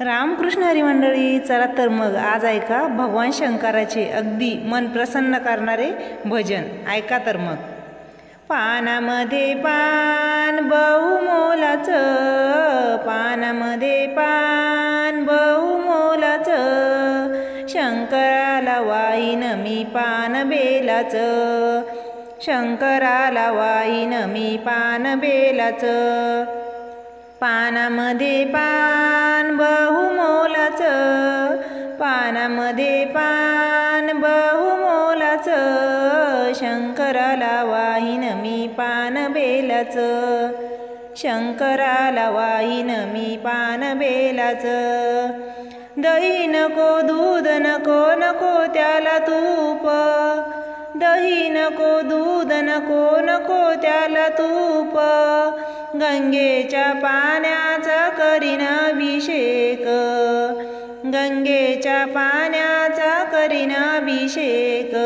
रामकृष्ण हरी मंडळी, चला तर मग आज ऐका भगवान शंकराचे अगदी मन प्रसन्न करणारे भजन. ऐका तर मग. पानामध्ये पान बहुमोलाचं, पानामध्ये पान बहुमोलाचं, शंकराला वाहीन मी पान बेलाचं, शंकराला वाहीन मी पान बेलाचं. पानामध्ये पान बहुमोलाचं, पानामध्ये पान बहुमोलाचं, शंकराला वाहीन मी पान बेलाचं, शंकराला वाहीन मी पान बेलाचं. दही नको, दूध नको, नको त्याला तूप, दही नको, दूध नको, नको त्याला तूप, गंगेच्या पाण्याचा करीन अभिषेक, गंगेच्या पाण्याचा करीन अभिषेक.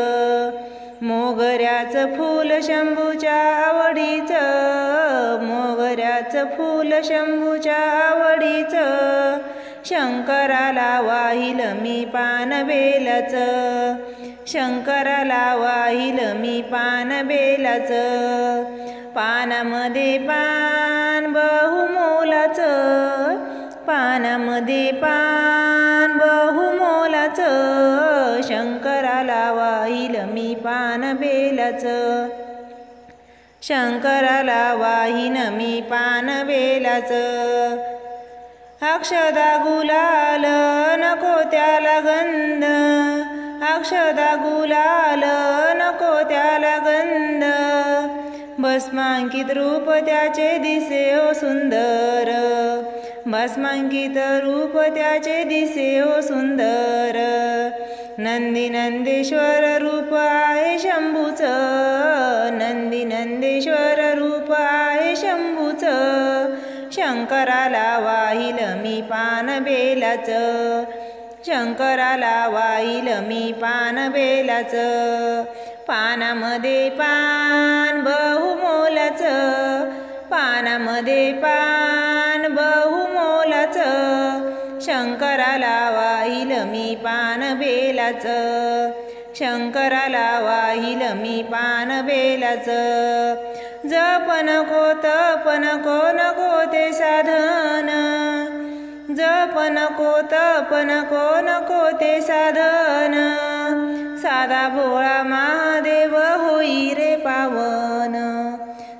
मोगऱ्याचं फूल शंभूच्या आवडीचं, मोगऱ्याचं फूल शंभूच्या आवडीचं, शंकराला वाहील मी पान बेलाचं, शंकराला वाहील मी पान बेलाचं. पानामध्ये पान बहुमोलाचं, पानामध्ये पान बहुमोलाचं, शंकराला वाहील मी पान बेलाचं, शंकराला वाहीन मी पान बेलाचं. अक्षदा गुलाल नको त्याला गंध, अक्षदा गुलाल नको त्याला गंध, भस्मांकित रूप त्याचे दिसे ओ सुंदर, भस्मांकित रूप त्याचे दिसे ओ सुंदर. नंदी नंदेश्वर रूप आहे शंभूचं, नंदी नंदेश्वर रूप आहे शंभूचं, शंकराला वाहील मी पान बेलाचं, शंकराला वाहील मी पान बेलाचं. पानामध्ये पान बहुमोलाचं, पानामध्ये पान बहुमोलाचं, शंकराला वाहील मी पान बेलाचं, शंकराला वाहील मी पान बेलाचं. जप नको तप नको, नको ते साधन, जप नको तप नको, नको ते साधन, साधा भोळा महादेव होई रे पावन,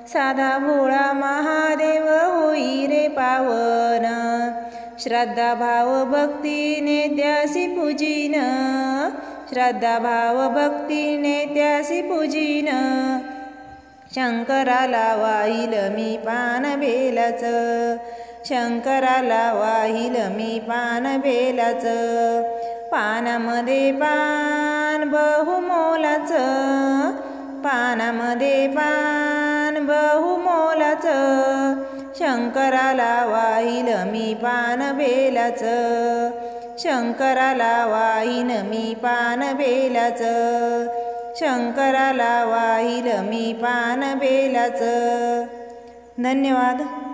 साधा भोळा महादेव होई रे पावन. श्रद्धा भाव भक्तीने त्यासी पूजिन, श्रद्धा भाव भक्तीने त्यासी पूजिन, शंकराला वाहील मी पान बेलाचं, शंकराला वाहील मी पान बेलाचं. पानामध्ये पान बहुमोलाचं, पानामध्ये पान बहुमोलाचं, शंकराला वाहील मी पान बेलाचं, शंकराला वाहीन मी पान बेलाचं, शंकराला वाहील मी पान बेलाचं. धन्यवाद.